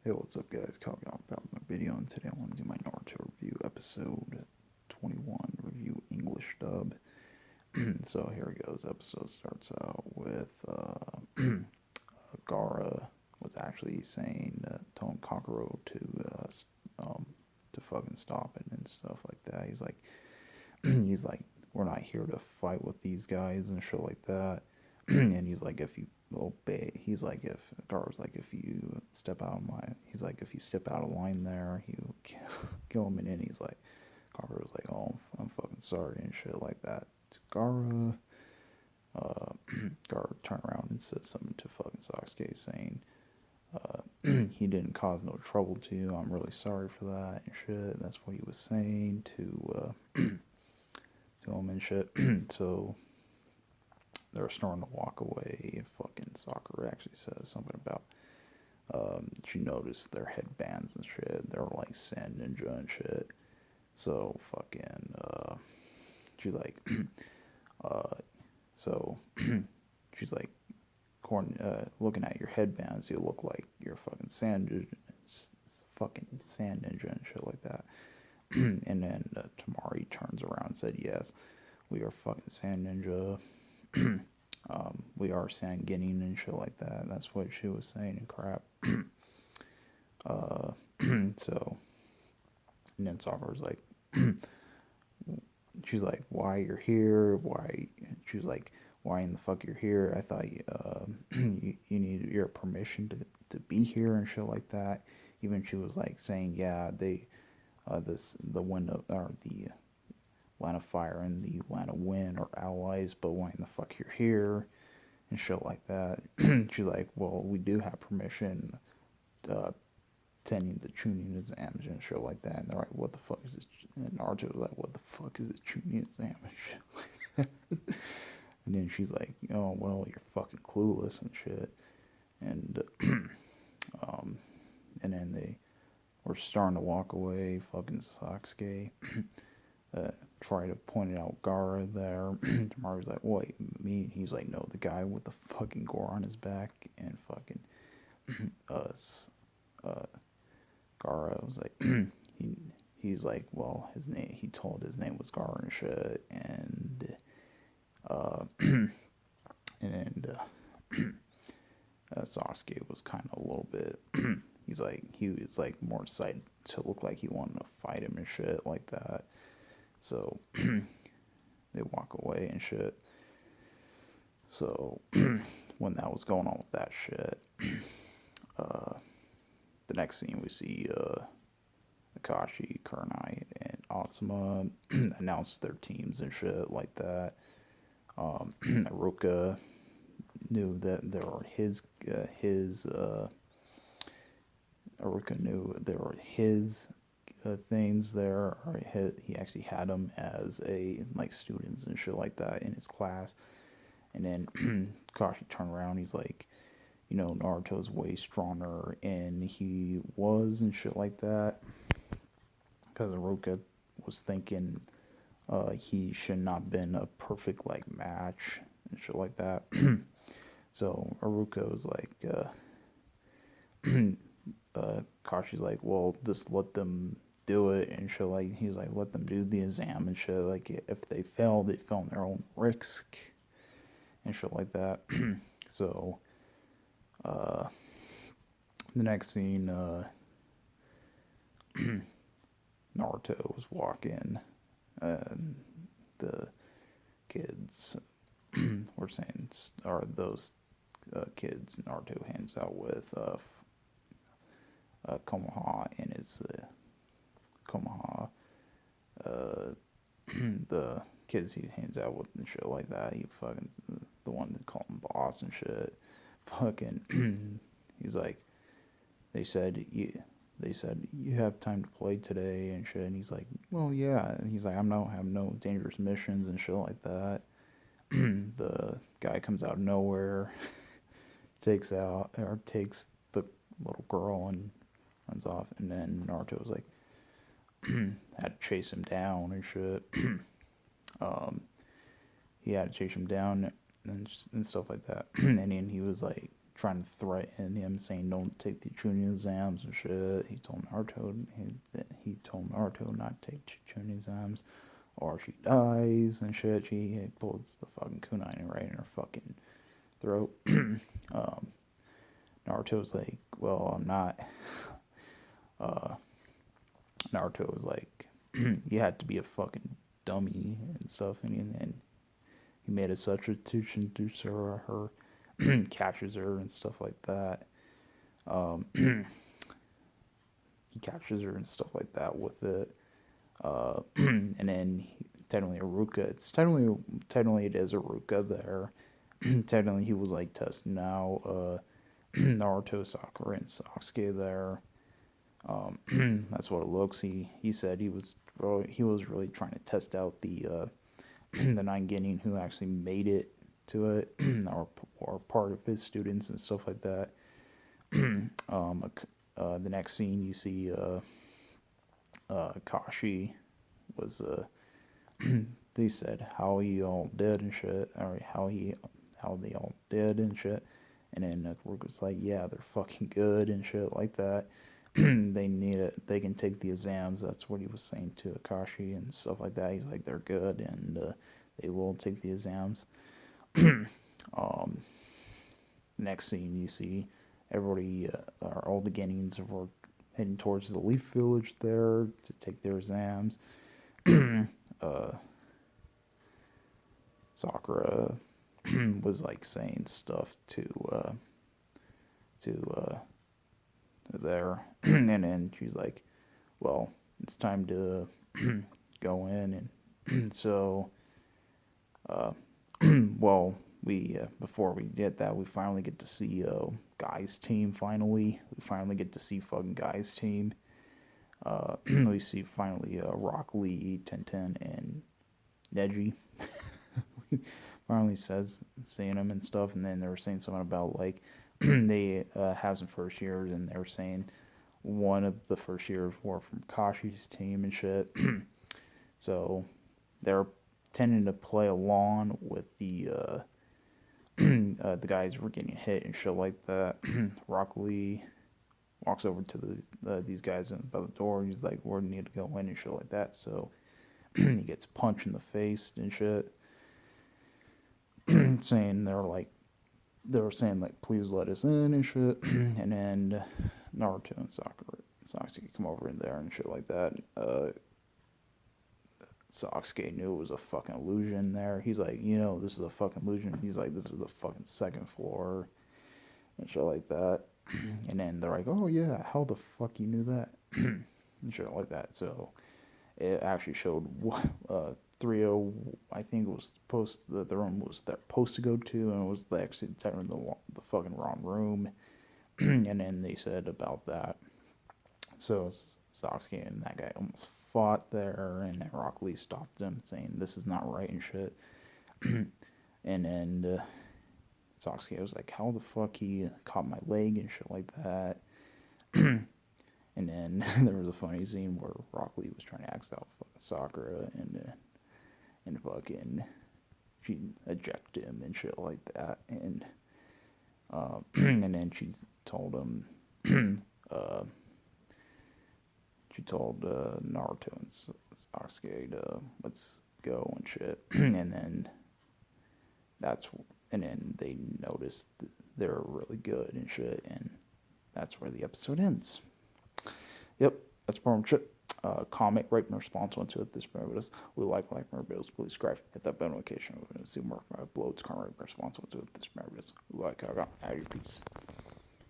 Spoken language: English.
Hey, what's up, guys? Copy on about my video, and today I want to do my Naruto review, episode 21, review English dub. So here it goes. Episode starts out with Gara was actually saying telling Kakuro to fucking stop it and stuff like that. He's like, he's like, we're not here to fight with these guys and shit like that. And he's like, if you obey, he's like, if Gar's like, if you step out of my, he's like, if you step out of line there, he'll kill him. And then he's like, Gara was like, oh, I'm fucking sorry and shit like that. Gara, uh, Gara turned around and said something to fucking Sasuke saying, he didn't cause no trouble to you. I'm really sorry for that and shit. That's what he was saying to him and shit. So they're starting to walk away. Fucking Sakura actually says something about she noticed their headbands and shit. They're like sand ninja and shit. So fucking she's like uh so she's like looking at your headbands, you look like you're fucking fucking sand ninja and shit like that. And then Tamari turns around and said, "Yes, we are fucking sand ninja. We are Sanguinian and shit like that." That's what she was saying and crap. uh, so, and then Sakura's like, she's like, "Why you're here? Why?" She's like, "Why in the fuck you're here? I thought you needed your permission to be here and shit like that." Even she was like saying, "Yeah, they the wind of, or the line of fire and the line of wind are allies, but why in the fuck you're here?" And shit like that. She's like, "Well, we do have permission uh, attending the Chunin exams and shit like that." And they're like, "What the fuck is this?" And Naruto was like, "What the fuck is this Chunin exam and shit?" And then she's like, "Oh, well, you're fucking clueless and shit." And um, and then they were starting to walk away. Fucking Sasuke uh, try to point it out Gara there. Maru's like, "Wait, me?" And he's like, "No, the guy with the fucking gore on his back." And fucking uh, Gara was like, he he's like, well, his name. He told his name was Gara and shit, and and Sasuke was kind of a little bit. He was like more excited to look like he wanted to fight him and shit like that. So they walk away and shit. So when that was going on with that shit, uh, the next scene we see Akashi, Kurenai, and Asuma announce their teams and shit like that. Aruka knew that there were his Aruka knew there were his things there. Or he actually had them as a like students and shit like that in his class. And then Kashi turned around. He's like, Naruto's way stronger, and he was and shit like that. Because Aruka was thinking he should not been a perfect like match and shit like that. So Aruka was like, Kashi's like, well, just let them do it and shit. Like he's like, let them do the exam and shit. Like if they fail, they fail on their own risk and shit like that. So uh, the next scene, Naruto was walking, and the kids were saying, are those kids Naruto hangs out with Konoha and his Konoha, uh, the kids he hangs out with and shit like that. He fucking the one that called him boss and shit. Fucking, he's like, they said you. They said you have time to play today and shit. And he's like, well, yeah. And he's like, I'm no have no dangerous missions and shit like that. The guy comes out of nowhere, takes the little girl and runs off. And then Naruto was like, had to chase him down and shit. He had to chase him down and stuff like that. And then he was like trying to threaten him, saying don't take the Chunin exams and shit. He told Naruto not to take Chunin exams, or she dies and shit. She pulls the fucking kunai right in her fucking throat. Naruto's like, well, I'm not. Uh, Naruto was like, you had to be a fucking dummy and stuff, and he made a substitution to her, captures her and stuff like that. He captures her and stuff like that with it. And then technically Aruka, technically it is Aruka there. Technically he was like testing out Naruto, Sakura, and Sasuke there. That's what it looks. He said he was really trying to test out the the nine Genin who actually made it to it, or part of his students and stuff like that. The next scene you see Kashi was they said how he all did and shit, or how they all did and shit, and then Rook was like, yeah, they're fucking good and shit like that. They need it. They can take the exams. That's what he was saying to Akashi and stuff like that. He's like, they're good and they will take the exams. Next scene, you see everybody, all the Genins were heading towards the Leaf Village there to take their exams. Sakura was like saying stuff to there, and then she's like, well, it's time to go in, and so well, we before we get that, we finally get to see Guy's team. We finally get to see fucking Guy's team. We see finally Rock Lee, Tenten, and Neji. Finally saying them and stuff, and then they were saying something about like they have some first years, and they were saying one of the first years were from Kashi's team and shit. So they're tending to play along with the guys were getting hit and shit like that. Rock Lee walks over to these guys by the door. He's like, "We need to go in" and shit like that. So he gets punched in the face and shit, saying they were saying like, "Please let us in" and shit. And then Naruto and Sasuke come over in there and shit like that. Sasuke knew it was a fucking illusion there. He's like, this is a fucking illusion. He's like, this is the fucking second floor and shit like that. And then they're like, oh yeah, how the fuck you knew that? And shit like that. So it actually showed 3-0, I think it was the room was they're supposed to go to, and it was actually the fucking wrong room. And then they said about that. So Sasuke and that guy almost fought there, and then Rock Lee stopped them, saying this is not right and shit. And then Sasuke was like, how the fuck he caught my leg and shit like that. And then there was a funny scene where Rock Lee was trying to ask out Sakura, and fucking she ejected him and shit like that. And and then she told him she told Naruto and Sasuke to let's go and shit. And then they noticed they're really good and shit, and that's where the episode ends. Yep, that's pretty much it. Comment, rate, and response onto it. This videos. We like more videos. Please subscribe. Hit that bell notification. We're going to see more uploads. Comment, rate, and response onto it. This videos. We like. I got. Out of your piece.